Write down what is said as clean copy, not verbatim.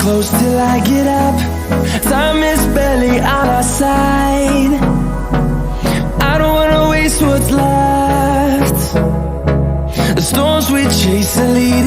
close till I get up. Time is barely on our side. I don't wanna waste what's left. The storms we chase are leading